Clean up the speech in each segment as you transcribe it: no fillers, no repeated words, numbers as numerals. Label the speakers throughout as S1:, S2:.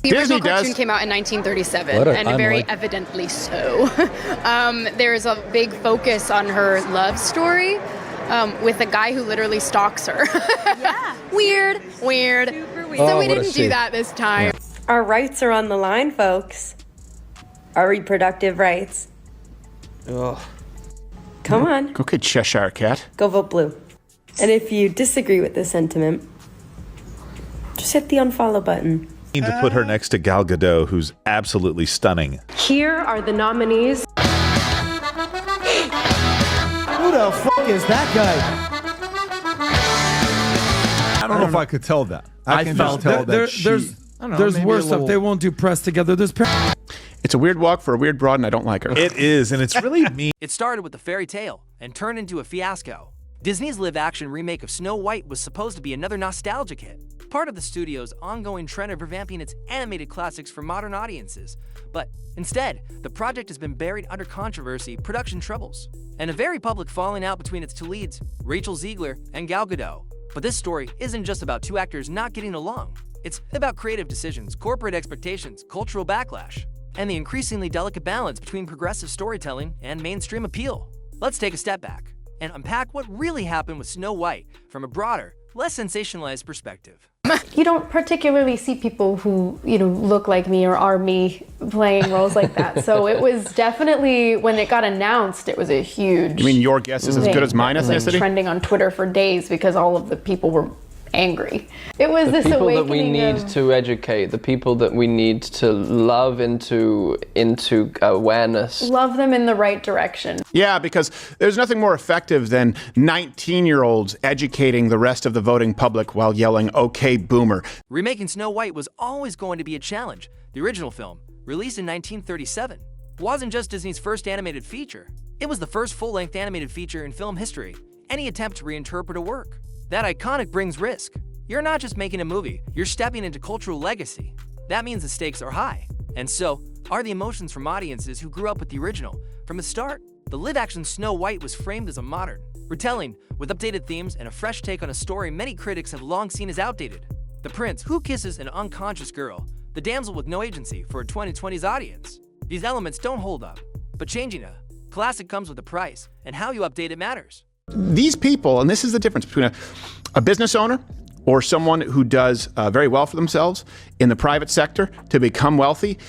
S1: The original cartoon came out in 1937, and very evidently so. There's a big focus on her love story with a guy who literally stalks her.
S2: Yeah.
S1: Weird.
S2: Super weird.
S1: So we didn't do that this time.
S2: Yeah. Our rights are on the line, folks. Our reproductive rights.
S3: Ugh.
S2: Come on.
S4: Okay, Cheshire Cat.
S2: Go vote blue. And if you disagree with this sentiment, just hit the unfollow button.
S5: To put her next to Gal Gadot, who's absolutely stunning.
S2: Here are the nominees.
S3: Who the fuck is that guy?
S6: I don't know if I could tell that. I can just tell that
S7: there's worse stuff. They won't do press together.
S4: It's a weird walk for a weird broad, and I don't like her.
S5: It is, and it's really mean.
S8: It started with a fairy tale and turned into a fiasco. Disney's live-action remake of Snow White was supposed to be another nostalgic hit, part of the studio's ongoing trend of revamping its animated classics for modern audiences. But instead, the project has been buried under controversy, production troubles, and a very public falling out between its two leads, Rachel Zegler and Gal Gadot. But this story isn't just about two actors not getting along. It's about creative decisions, corporate expectations, cultural backlash, and the increasingly delicate balance between progressive storytelling and mainstream appeal. Let's take a step back and unpack what really happened with Snow White from a broader, less sensationalized perspective.
S9: You don't particularly see people who, look like me or are me playing roles like that. So it was definitely, when it got announced, it was a huge...
S4: You mean your guess is as good as mine ethnicity?
S9: It was trending on Twitter for days because all of the people were angry. It was this
S10: people
S9: awakening
S10: that we need to educate, the people that we need to love into awareness.
S9: Love them in the right direction.
S4: Yeah, because there's nothing more effective than 19-year-olds educating the rest of the voting public while yelling, "Okay, boomer."
S8: Remaking Snow White was always going to be a challenge. The original film, released in 1937, wasn't just Disney's first animated feature. It was the first full-length animated feature in film history. Any attempt to reinterpret a work that iconic brings risk. You're not just making a movie, you're stepping into cultural legacy. That means the stakes are high. And so are the emotions from audiences who grew up with the original. From the start, the live-action Snow White was framed as a modern retelling with updated themes and a fresh take on a story many critics have long seen as outdated. The prince who kisses an unconscious girl, the damsel with no agency for a 2020s audience. These elements don't hold up, but changing a classic comes with a price, and how you update it matters.
S4: These people, and this is the difference between a business owner or someone who does very well for themselves in the private sector to become wealthy.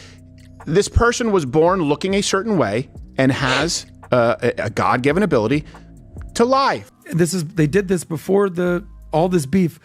S4: This person was born looking a certain way and has a God-given ability to lie.
S7: They did this before all this beef.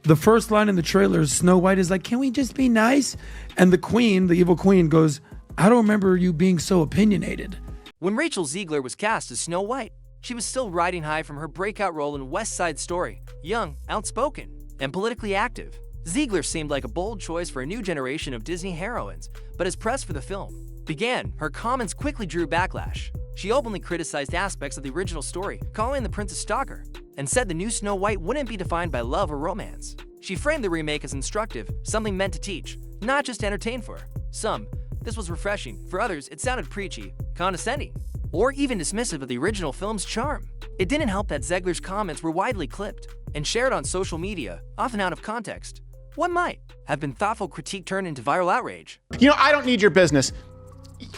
S7: The first line in the trailer is Snow White is like, "Can we just be nice?" And the queen, the evil queen, goes, "I don't remember you being so opinionated."
S8: When Rachel Zegler was cast as Snow White, she was still riding high from her breakout role in West Side Story, young, outspoken, and politically active. Zegler seemed like a bold choice for a new generation of Disney heroines, but as press for the film began, her comments quickly drew backlash. She openly criticized aspects of the original story, calling the prince a stalker, and said the new Snow White wouldn't be defined by love or romance. She framed the remake as instructive, something meant to teach, not just entertain for. Some, this was refreshing. For others, it sounded preachy, condescending, or even dismissive of the original film's charm. It didn't help that Zegler's comments were widely clipped and shared on social media, often out of context. What might have been thoughtful critique turned into viral outrage.
S4: I don't need your business.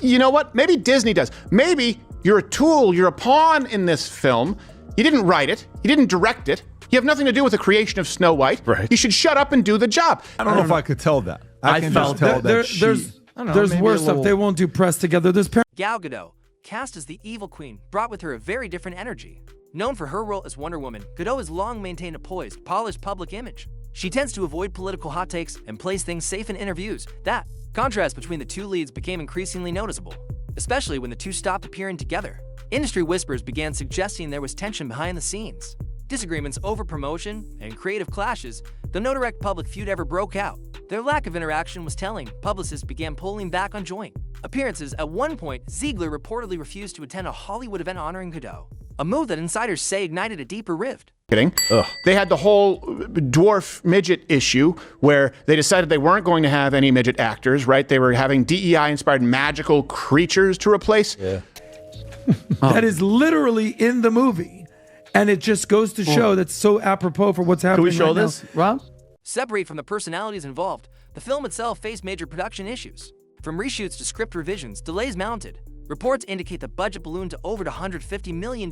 S4: You know what? Maybe Disney does. Maybe you're a tool, you're a pawn in this film. You didn't write it, you didn't direct it. You have nothing to do with the creation of Snow White.
S5: Right.
S4: You should shut up and do the job.
S6: I don't know if I could tell that. I can just tell that
S7: there's worse stuff. They won't do press together.
S8: Gal Gadot, cast as the evil queen, brought with her a very different energy. Known for her role as Wonder Woman, Gadot has long maintained a poised, polished public image. She tends to avoid political hot takes and plays things safe in interviews. That contrast between the two leads became increasingly noticeable, especially when the two stopped appearing together. Industry whispers began suggesting there was tension behind the scenes. Disagreements over promotion and creative clashes, though no direct public feud ever broke out. Their lack of interaction was telling. Publicists began pulling back on joint appearances. At one point, Zegler reportedly refused to attend a Hollywood event honoring Gadot, a move that insiders say ignited a deeper rift.
S4: Kidding. They had the whole dwarf midget issue where they decided they weren't going to have any midget actors, right? They were having DEI-inspired magical creatures to replace.
S5: Yeah.
S7: That is literally in the movie. And it just goes to show that's so apropos for what's happening.
S3: Can we show
S7: right
S3: this,
S7: now.
S3: Rob?
S8: Separate from the personalities involved, The film itself faced major production issues. From reshoots to script revisions, delays mounted. Reports indicate the budget ballooned to over $150 million,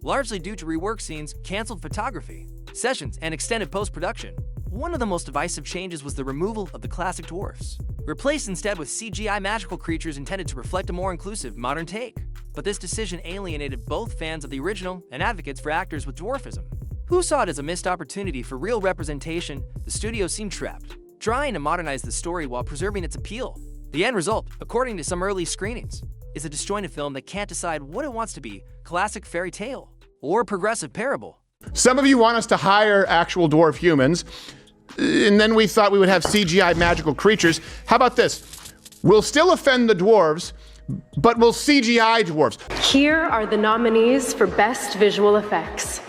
S8: largely due to rework scenes, canceled photography, sessions, and extended post-production. One of the most divisive changes was the removal of the classic dwarfs, replaced instead with CGI magical creatures intended to reflect a more inclusive, modern take. But this decision alienated both fans of the original and advocates for actors with dwarfism, who saw it as a missed opportunity for real representation. The studio seemed trapped, trying to modernize the story while preserving its appeal. The end result, according to some early screenings, is a disjointed film that can't decide what it wants to be, classic fairy tale or progressive parable.
S4: Some of you want us to hire actual dwarf humans, and then we thought we would have CGI magical creatures. How about this? We'll still offend the dwarves, but we'll CGI dwarves.
S11: Here are the nominees for Best Visual Effects.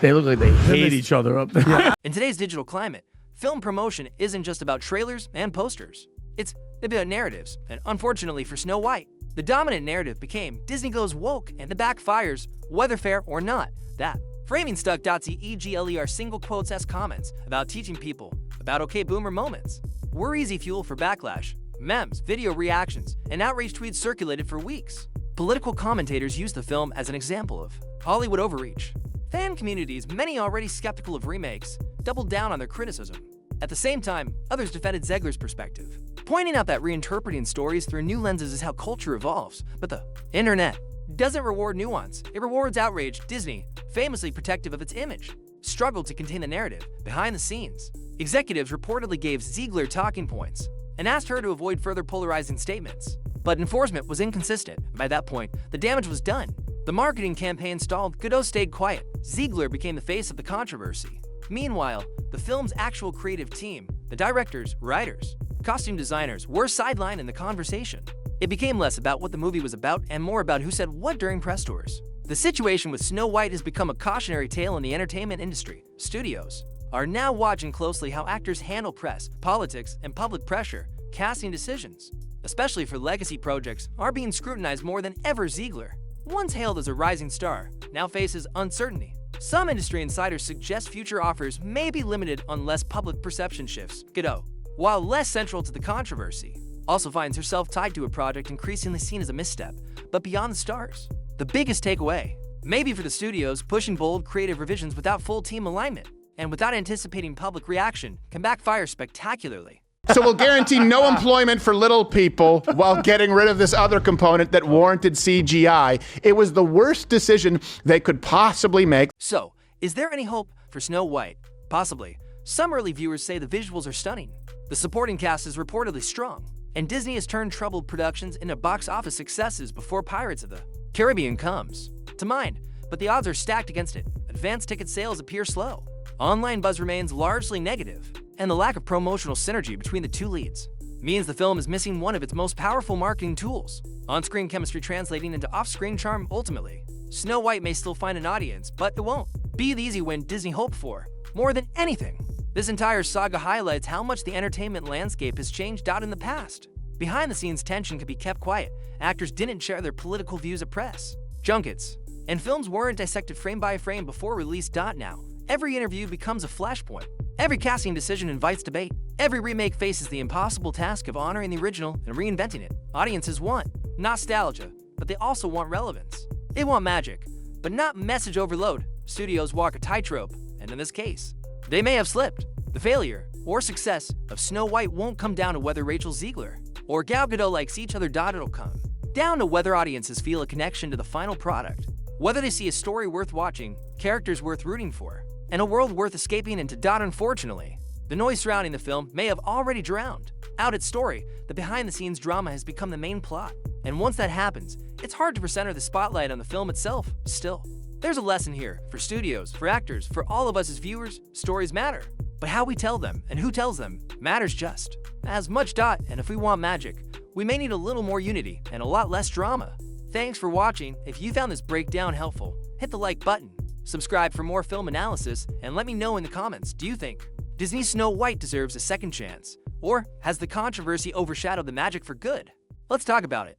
S7: They look like they hate each other up there.
S8: In today's digital climate, film promotion isn't just about trailers and posters. It's about narratives, and unfortunately for Snow White, the dominant narrative became Disney goes woke and the backfires, whether fair or not. That framingstuck.zegler single quotes as comments about teaching people about okay boomer moments were easy fuel for backlash. Memes, video reactions, and outrage tweets circulated for weeks. Political commentators used the film as an example of Hollywood overreach. Fan communities, many already skeptical of remakes, doubled down on their criticism. At the same time, others defended Zegler's perspective, pointing out that reinterpreting stories through new lenses is how culture evolves. But the internet doesn't reward nuance, it rewards outrage. Disney, famously protective of its image, struggled to contain the narrative behind the scenes. Executives reportedly gave Zegler talking points and asked her to avoid further polarizing statements. But enforcement was inconsistent. By that point, the damage was done. The marketing campaign stalled, Gadot stayed quiet. Zegler became the face of the controversy. Meanwhile, the film's actual creative team, the directors, writers, costume designers, were sidelined in the conversation. It became less about what the movie was about and more about who said what during press tours. The situation with Snow White has become a cautionary tale in the entertainment industry. Studios are now watching closely how actors handle press, politics, and public pressure. Casting decisions, especially for legacy projects, are being scrutinized more than ever. Zegler, once hailed as a rising star, now faces uncertainty. Some industry insiders suggest future offers may be limited unless public perception shifts. Gadot, while less central to the controversy, also finds herself tied to a project increasingly seen as a misstep, but beyond the stars. The biggest takeaway may be for the studios, pushing bold creative revisions without full team alignment and without anticipating public reaction can backfire spectacularly.
S4: So we'll guarantee no employment for little people while getting rid of this other component that warranted CGI. It was the worst decision they could possibly make.
S8: So, is there any hope for Snow White? Possibly. Some early viewers say the visuals are stunning. The supporting cast is reportedly strong, and Disney has turned troubled productions into box office successes before Pirates of the Caribbean comes to mind, but the odds are stacked against it. Advance ticket sales appear slow. Online buzz remains largely negative, and the lack of promotional synergy between the two leads means the film is missing one of its most powerful marketing tools, on-screen chemistry translating into off-screen charm. Ultimately, Snow White may still find an audience, but it won't be the easy win Disney hoped for. More than anything, this entire saga highlights how much the entertainment landscape has changed out in the past. Behind-the-scenes tension could be kept quiet. Actors didn't share their political views at press junkets, and films weren't dissected frame by frame before release. Now, every interview becomes a flashpoint. Every casting decision invites debate. Every remake faces the impossible task of honoring the original and reinventing it. Audiences want nostalgia, but they also want relevance. They want magic, but not message overload. Studios walk a tightrope, and in this case, they may have slipped. The failure or success of Snow White won't come down to whether Rachel Zegler or Gal Gadot likes each other. It'll come down to whether audiences feel a connection to the final product, whether they see a story worth watching, characters worth rooting for, and a world worth escaping into. Unfortunately, the noise surrounding the film may have already drowned out its story. The behind-the-scenes drama has become the main plot, and once that happens, it's hard to recenter the spotlight on the film itself. Still, there's a lesson here for studios, for actors, for all of us as viewers. Stories matter, but how we tell them and who tells them matters just as much. And if we want magic, we may need a little more unity and a lot less drama. Thanks for watching. If you found this breakdown helpful, hit the like button. Subscribe for more film analysis, and let me know in the comments, do you think Disney's Snow White deserves a second chance? Or has the controversy overshadowed the magic for good? Let's talk about it.